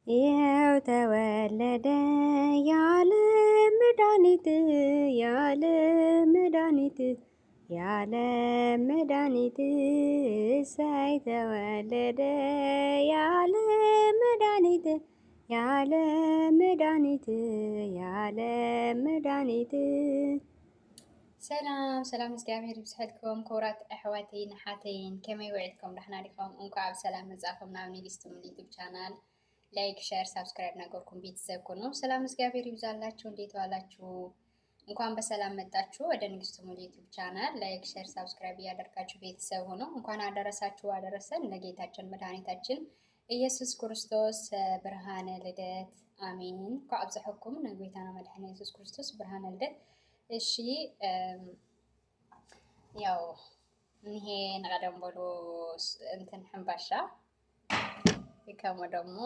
ይኸው ተወለደ ያለ መድኃኒት ያለ መድኃኒት ያለ መድኃኒት እሰይ ተወለደ ያለ መድኃኒት ያለ መድኃኒት ያለ መድኃኒት። ሰላም ሰላም እግዚአብሔር ይብዝሐልኩም ክቡራት ኣሕዋተይ ንሓተይን ከመይ ውዕልኩም ዳሕና ዲኹም? እንኳዕ ብሰላም መጻእኹም ናብ ንግስቲ ሙሉ ዩቱብ ቻናል ላይክ ሼር ሰብስክራይብ ነገርኩም ቤተሰብ ኩኑ። ሰላም እግዚአብሔር ይብዛላችሁ። እንዴት ዋላችሁ? እንኳን በሰላም መጣችሁ ወደ ንግስቲ ሙሉ ዩቱብ ቻናል። ላይክ ሼር ሰብስክራይብ እያደረጋችሁ ቤተሰብ ሁኑ። እንኳን አደረሳችሁ አደረሰን ለጌታችን መድኃኒታችን ኢየሱስ ክርስቶስ ብርሃነ ልደት አሜን። እንኳ አብዝሐኩም ንጌታና መድኃኒ ኢየሱስ ክርስቶስ ብርሃነ ልደት። እሺ ያው እኒሄ ንቀደም በሉ እንትን ሕምባሻ ከምኡ ደሞ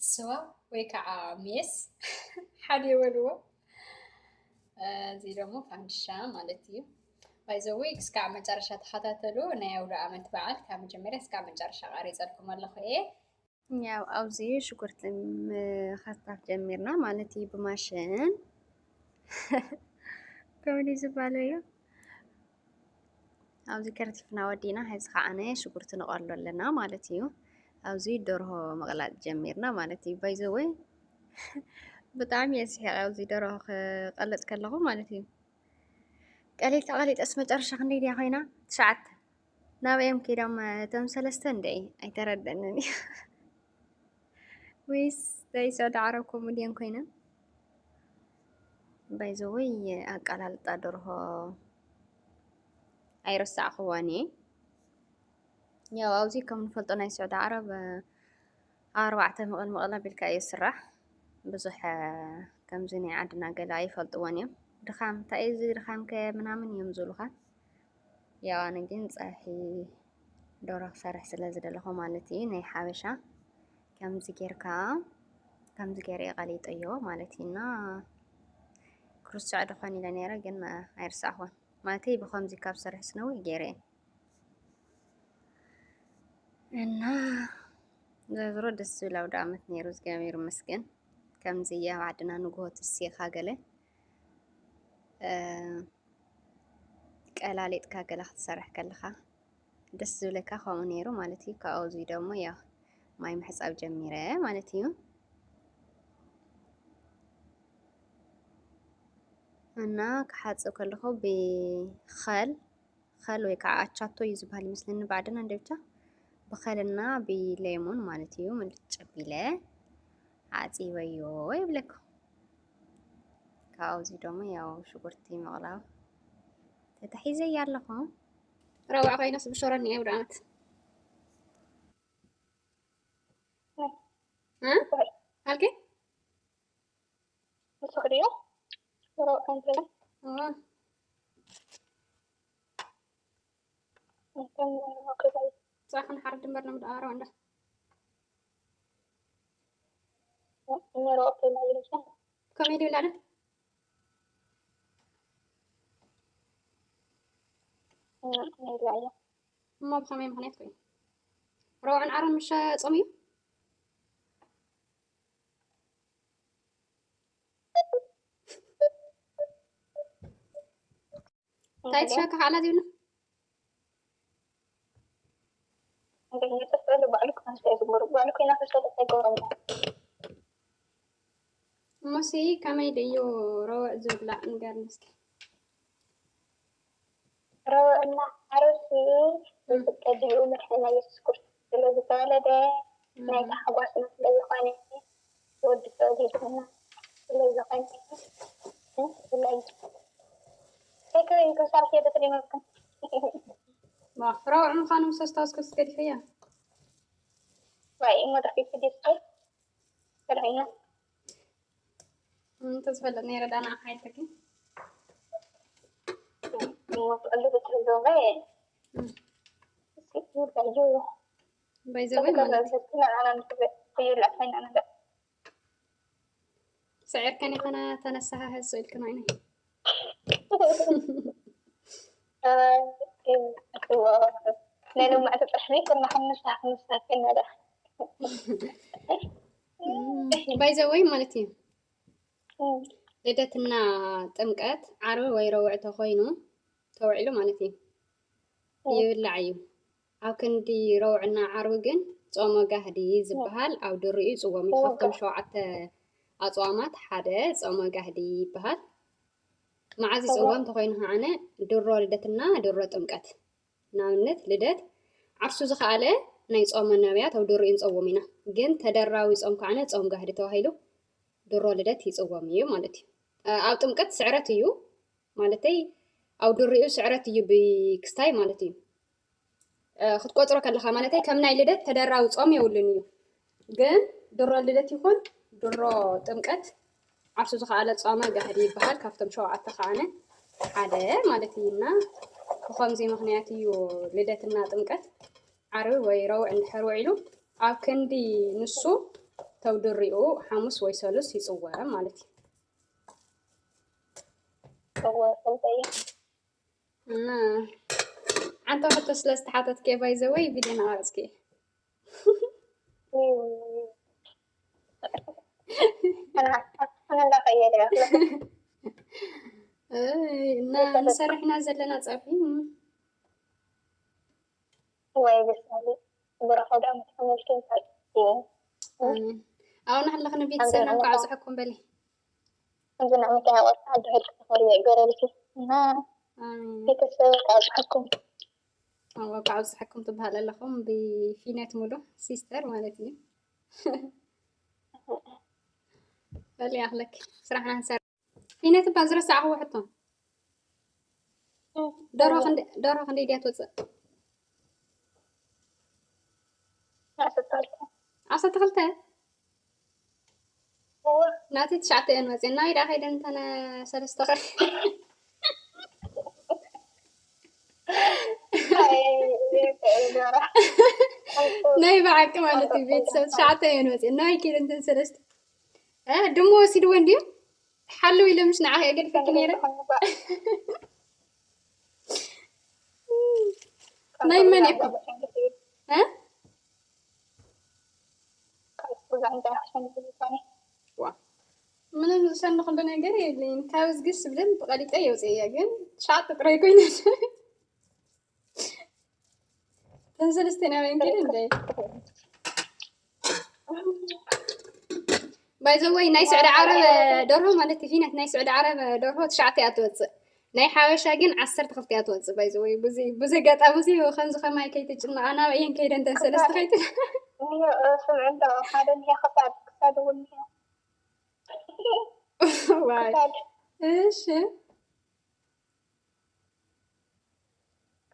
ስዋ ወይ ከዓ ሜስ ሓደ ይበልዎ። እዚ ደሞ ፋንድሻ ማለት እዩ። ባይዘዌ እስካብ መጨረሻ ተኸታተሉ። ናይ ኣውደ ዓመት በዓል ካብ መጀመርያ እስካብ መጨረሻ ቀሪፀልኩም ኣለኹ እየ። ያው ኣብዚ ሽጉርቲ ምኽታፍ ጀሚርና ማለት እዩ ብማሽን ከምዚ ዝበለ እዩ። ኣብዚ ከርቲፍና ወዲና ሕዚ ከዓነ ሽጉርቲ ንቀሎ ኣለና ማለት እዩ። ኣብዚ ደርሆ መቕላጥ ጀሚርና ማለት እዩ። ባይዘወይ ብጣዕሚ እየ ዝሕቕ ኣብዚ ደርሆ ክቐልጥ ከለኹ ማለት እዩ። ቀሊጠስ መጨረሻ ክንደይ ድያ ኮይና? 9 ናበኦም ከይዶም እቶም 3 እንደይ ኣይተረድአንን እዩ ወይስ ናይ ሳውዲ ዓረብ ከምኡ ድየን ኮይነን? ባይዘወይ ኣቀላልጣ ደርሆ ኣይረሳዕኽዋን እየ። ያው ኣብዚ ከም ንፈልጦ ናይ ሳዑዲ ዓረብ 4 ምቕል ኣቢልካ እዩ ዝስራሕ። ብዙሕ ከምዚ ናይ ዓድና ገለ ኣይፈልጥዎን እዮም። ድኻም እንታይ እዚ ድኻም ከ ምናምን እዮም ዝብሉኻ። ያው ኣነ ግን ፀብሒ ደርሆ ክሰርሕ ስለ ዝደለኹ ማለት እዩ ናይ ሓበሻ ከምዚ ጌርካ ከምዚ ገይረ ቀሊጠዮ ማለት እዩና ክርስዕ ድኾን ኢለ ነይረ ግን ኣይርሳዕኽዋን ማለተይ ብከምዚ ካብ ሰርሕ ስነዊ ገይረ እና ዘዝሮ ደስ ዝብል ኣውደ ዓመት ነይሩ እግዚአብሔር ይመስገን። ከምዚ ኣብ ዓድና ንግሆ ትሲኻ ገለ ቀላሊጥካ ገለ ክትሰርሕ ከለኻ ደስ ዝብለካ ከምኡ ነይሩ ማለት እዩ። ካብኡ እዚ ደሞ ያው ማይ ምሕፃብ ጀሚረ ማለት እዩ እና ክሓፅብ ከለኹ ብኸል ወይ ከዓ ኣቻቶ እዩ ዝበሃል ይመስለኒ ባዕድና እንደ ብቻ ብኸልና ብሌሞን ማለት እዩ ምልጭ ኣቢለ ዓፂበዮ ይብለኩ። ካብዚ ደሞ ያው ሽጉርቲ ምቕላው ተታሒዘ ኣለኹ። ረዋዕ ኮይነስ ብሾረኒ እየ ኣውደ ዓመት አልኬ መስክሪዮ ረዋዕ ኮንትሪ صراحة نحر دمر نمد آرا عنده نرى أكل ما يلشان كوميدي ولا لا؟ لا ما بخمي مخنيت كوي روح عن عرن مش صميم تايت شاكا على دينا مسي كمي ديو روى زبلا نقار مسكي روى أن عرسي بتكديو محنا يسكر لو بتولد ما يتحقق مثل يخاني ود تولد هنا لو يخاني ولا هيك يمكن صار كده تري ممكن ما روى عن خانم سستاس كسكري فيها واي ما تحكي في ديسك فرعينا تزبل نيرة أنا حياتك ما تقول له بتحبه يرجع يجوا بايزوي ما أنا نحب خير الأفين أنا ده سعر كان أنا تنسها هالسؤال كمان لأنه ما تفتحني كنا حنسها كنا ده ባይዘወይ ማለት እዩ ልደትና ጥምቀት ዓርቢ ወይ ረውዕ ተኮይኑ ተውዒሉ ማለት እዩ ይብላዕ እዩ ኣብ ክንዲ ረውዕና ዓርቢ ግን ጾመ ጋህዲ ዝበሃል ኣብ ድርኡ ይጽወም እዩ ካብቶም 7 ኣጽዋማት ሓደ ጾመ ጋህዲ ይበሃል መዓዝ ይጽወም ተኮይኑ ከዓነ ድሮ ልደትና ድሮ ጥምቀት ናብነት ልደት ዓርሱ ዝኸኣለ ናይ ጾመ ነብያት ኣብ ድርኡ እንጽወም ኢና ግን ተደራዊ ጾም ከዓነ ጾም ጋህዲ ተባሂሉ ድሮ ልደት ይጽወም እዩ ማለት እዩ ኣብ ጥምቀት ስዕረት እዩ ማለተይ ኣብ ድርኡ ስዕረት እዩ ብክስታይ ማለት እዩ ክትቆጥሮ ከለኻ ማለተይ ከም ናይ ልደት ተደራዊ ጾም የውልን እዩ ግን ድሮ ልደት ይኹን ድሮ ጥምቀት ዓርሱ ዝኸኣለ ጾመ ጋህዲ ይበሃል ካብቶም 7 ከዓነ ሓደ ማለት እዩና ብኸምዚ ምክንያት እዩ ልደትና ጥምቀት ዓርቢ ወይ ረውዕ እንድሕር ውዒሉ ኣብ ክንዲ ንሱ ተውድሪኡ ሓሙስ ወይ ሰሉስ ይጽወም ማለት እዩ እና አንተ ወጥቶ ስለስተሓተት ከባይ ዘወይ ቪዲዮና አርጽኪ أنا لا خيال يا أخي نسرحنا زلنا صافي وي بس هذه بروح أدعم تحمل كيف أو نحن لخنا بيت سنة وعزحكم بلي عندنا مكان وسعد هالك خليه يقرأ ما هيك سويت عزحكم وقع عزحكم تبهال لكم بفينات مولو سيستر مالتي بلي أهلك صراحة نسر فينات بازرة ساعة هو حطهم دورها خندي ديات وصل عصا تغلطة ناتي تشعتين وزين ناي راح يدن أنا سلستغل ناي بعك مالتي بيت شعتين وزين ناي كده أنت سلست دمو سيد وين ديو حلو إلا مش نعاه أقل في كنيرة ناي من يكون ها من الإنسان نخلنا جري اللي نكاوز قص بلن بقالي أيوة زي جن شعط ترى يكون تنزل استنارين كده ليه بايزوي ناي سعد عرب دورهم مالتي فينا ناي سعد عرب دورهم تشعتي أتوصل ناي حاوشة جن 10 تخفتي أتوصل بايزوي بزي قط أبوزي وخمس خما كي تجنا أنا وين كي أنت سلست خيت هي سمع عنده حدا هي خطأ كساد والنية واي إيش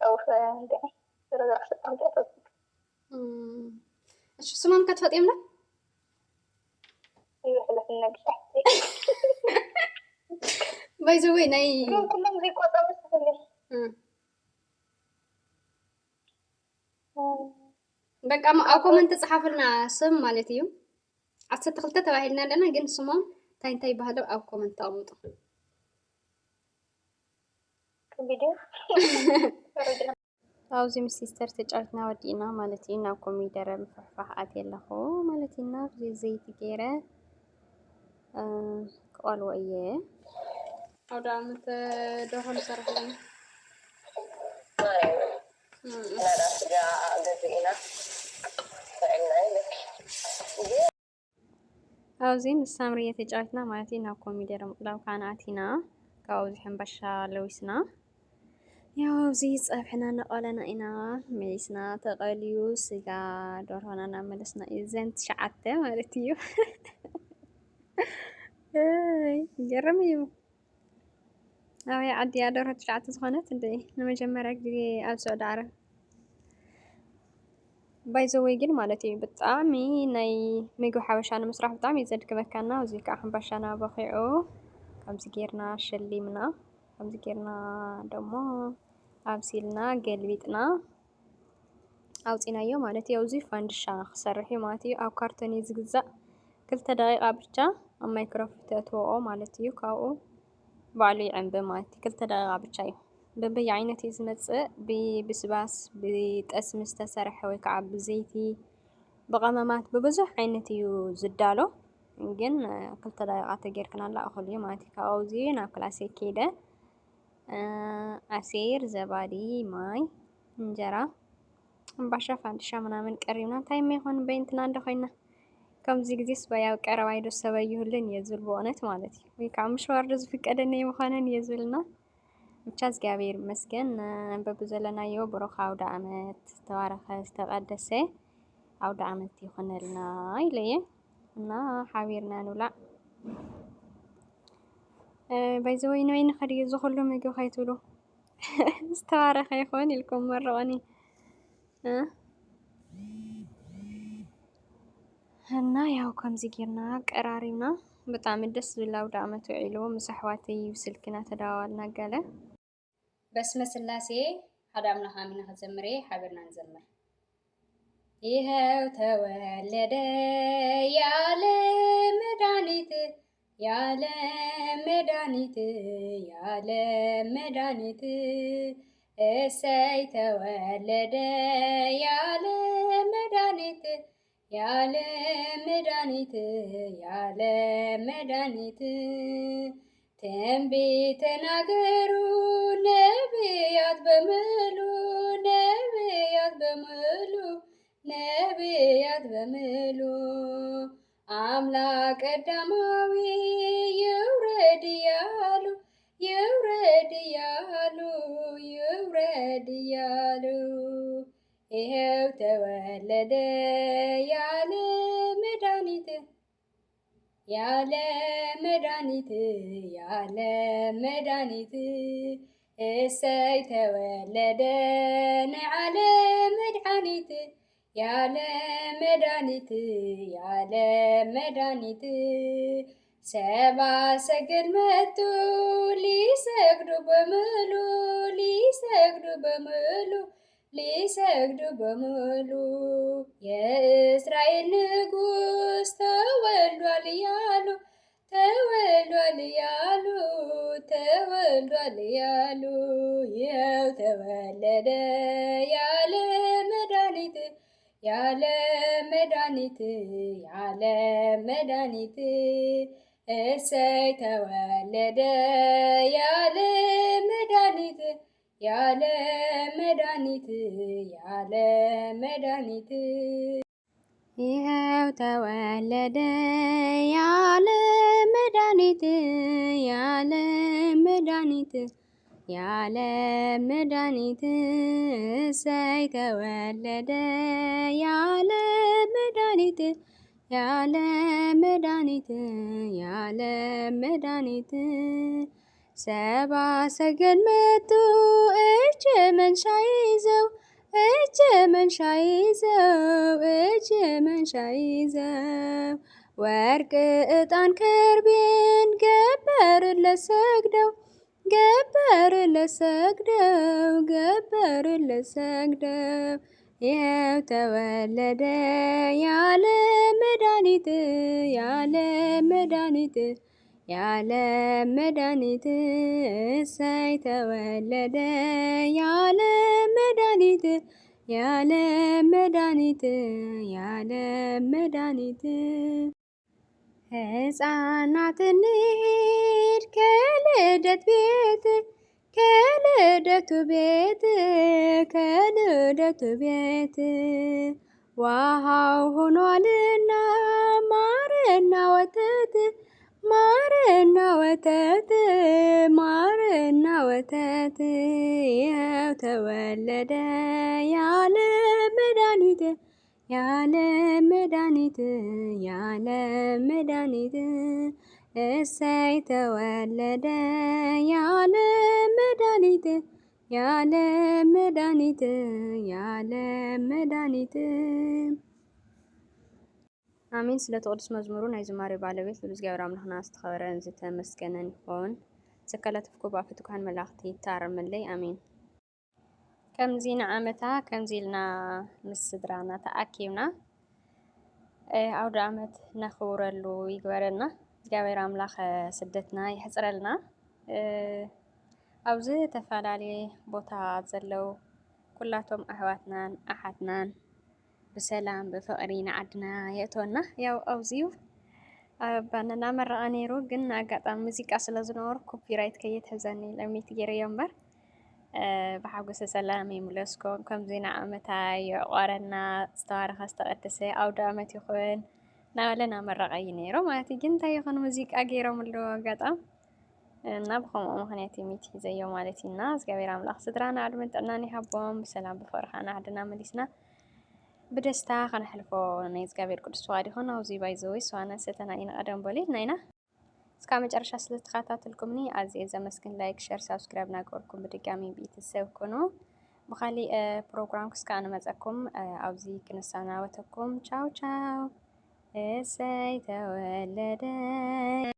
أو فندي ترى أصلا شو سمعهم كتفت إملا يحلف النبي تحتي باي ذا واي ناي كلهم زي كوتا بس بقى ما أو كومنت تصحف لنا سم مالتيو عصت تخلطة تباهلنا لنا جن سمهم تاي بهذا أو كومنت أمطو فيديو أوزي مسيستر تجارتنا ودينا مالتينا كوميدر مفحفح آتي اللهو مالتينا في زيت كيرة قالوا إيه أو دعمت دهون سرحين لا تجا دزينا فعلنا لك أوزي مسامرية تجارتنا مالتينا كوميدر لو كان آتينا كأوزي حنبشا لويسنا يا وزيز أبحنا نقولنا إنا ميسنا تقليو سجا دورنا نعملسنا إذن شعته مالتيو جرميو أو يا عدي يا دورها شعته صغنت إنتي لما جمرك دي أبسود عرب بايزوي جل مالتي بتعمي ناي ميجو حوشنا مسرح بتعمي زاد كمكاننا وزي كأحن بشنا بخيعو كم سكيرنا شليمنا كم سكيرنا دمو أبسيلنا قلبيتنا أوصينايو مالتي أوزي فاندشا خسرحي مالتي أو كارتوني زجزا كل دقيقة برجع أما يكرفت توقو مالتي كاو بعلي عنب مالتي كل دقيقة برجع ببي عينتي زمت بسباس بتقسم استسرح ويكعب زيتي بغمامات ببزح عينتي زدالو ግን 2 ደቂቃ ተጌርክናላ እኽል እዩ ማለት እዩ ካብኡ እዚ ናብ ክላሰይ ከይደ ዓሲር ዘባዲ ማይ እንጀራ እምባሻ ፋንድሻ ምናምን ቀሪብና እንታይ ይኾን በይንትና እንደኾይና ከምዚ ጊዜ ስባያው ቀረባ ይዶ ሰበይ ይሁልን የዝብል በእውነት ማለት እዩ ወይ ከዓ ምሽዋር ዶ ዝፍቀደኒ ምዃነን የዝብልና ብቻ እግዚአብሔር ይመስገን በብ ዘለናዮ ብሩኽ አውደ ዓመት ዝተባረኸ ዝተቀደሰ አውደ ዓመት ይኹነልና ኢለየ እና ሓቢርና ንብላዕ ባይዘወይ ንበይ ንኸድ ዝኹሉ ምግቢ ከይትብሉ ዝተባረኸ ይኹን ኢልኩም መርቑኒ እና ያው ከምዚ ጌርና ቀራሪብና ብጣዕሚ ደስ ዝብል አውደ ዓመት ውዒሉ ምስ ኣሕዋተይ ብስልኪና ተደዋወልና ገለ በስመ ስላሴ ሓደ አምላኽ አሚና ክዘምር ሓቢርና ንዘምር ይኸው ተወለደ ያለ መድኃኒት ያለ መድኃኒት ያለ መድኃኒት እሰይ ተወለደ ያለ መድኃኒት ያለ መድኃኒት ያለ መድኃኒት ትንቢት ተናገሩ ነቢያት በሙሉ ነቢያት በሙሉ ነቢያት በሙሉ አምላክ ቀዳማዊ ይውረድ እያሉ ይውረድ እያሉ ይውረድ እያሉ ይኸው ተወለደ ያለ መድኃኒት ያለ መድኃኒት ያለ መድኃኒት እሰይ ተወለደ ንዓለም መድኃኒት ያለ መድኃኒት ያለ መድኃኒት ሰባ ሰገል መጡ ሊሰግዱ በሙሉ ሊሰግዱ በሙሉ ሊሰግዱ በሙሉ የእስራኤል ንጉሥ ተወልዷል እያሉ ተወልዷል እያሉ ተወልዷል እያሉ ይኸው ተወለደ ያለ መድኃኒት ያለ መድኃኒት ያለ መድኃኒት እሰይ ተወለደ ያለ መድኃኒት ያለ መድኃኒት ያለ መድኃኒት ይኸው ተወለደ ያለ መድኃኒት ያለ መድኃኒት ያለ መድኃኒት እሰይ ተወለደ ያለ መድኃኒት ያለ መድኃኒት ያለ መድኃኒት ሰባ ሰገል መጡ እጅ መንሻ ይዘው እጅ መንሻ ይዘው እጅ መንሻ ይዘው ወርቅ ዕጣን ከርቤን ገበርለት ሰግደው ገበርለት ሰግደው ገበርለት ሰግደው ይኸው ተወለደ ያለ መድኃኒት ያለ መድኃኒት ያለ መድኃኒት እሰይ ተወለደ ያለ መድኃኒት ያለ መድኃኒት ያለ መድኃኒት ሕፃናት እንሂድ ከልደት ቤት ከልደቱ ቤት ከልደቱ ቤት ውሃው ሆኗልና ማርና ወተት ማርና ወተት ማርና ወተት ይኸው ተወለደ ያለ መድኃኒት ያለ መድኃኒት ያለ መድኃኒት እሰይ ተወለደ ያለ መድኃኒት ያለ መድኃኒት ያለ መድኃኒት አሜን። ስለ ተቅዱስ መዝሙሩ ናይ ዝማሬ ባለቤት ልዑል እግዚአብሔር አምላኽና ዝተኸበረን ዝተመስገነን ይኹን። ዘከለትፍኩ ባፈቱ ካህን መላእኽቲ ታርምለይ አሜን። ከምዚ ንዓመታ ከምዚ ኢልና ምስ ስድራና ተኣኪብና አውደ ዓመት ነኽብረሉ ይግበረልና። እግዚአብሔር አምላኽ ስደትና ይሕፅረልና። ኣብዚ ተፈላለየ ቦታ ዘለው ኩላቶም ኣሕዋትናን ኣሓትናን ብሰላም ብፍቕሪ ንዓድና የእትወና። ያው ኣብዚዩ ባነና መረቐ ነይሩ ግን ኣጋጣሚ ሙዚቃ ስለ ዝነበሩ ኮፒራይት ከየትሕዘኒ ለሚት ገይረ እምበር ብሓጎሰ ሰላም ይምለስኩም ከምዚ ንዓመታይ የዕቋረና ዝተባረኸ ዝተቐደሰ ኣውደ ዓመት ይኹን ናበለ ናመረቐይ ነይሩ ማለት እዩ ግን እንታይ ይኹን ሙዚቃ ገይሮም ኣለዎ ኣጋጣም እና ብኸምኡ ምኽንያት ሚት ሒዘዮ ማለት ኢና እግዚኣብሔር ኣምላኽ ስድራና ዕድመን ጥዕናን ይሃቦም ብሰላም ብፍቕሪ ዓድና መሊስና ብደስታ ከነሕልፎ ናይ እግዚኣብሔር ቅዱስ ፈቃድ ይኹን። ኣብዚ ባይዘወይ ስዋና ሰተና ኢና ቀደም በሊ ናይና እስካብ መጨረሻ ስለተኸታተልኩምኒ ኣዝየ ዘመስግን። ላይክ ሸር ሳብስክራይብ ናገርኩም ብድጋሚ ቤተሰብ ኩኑ ብኻሊእ ፕሮግራም ክስካዕ ንመፀኩም ኣብዚ ክንሰናበተኩም ቻው ቻው እሰይ ተወለደ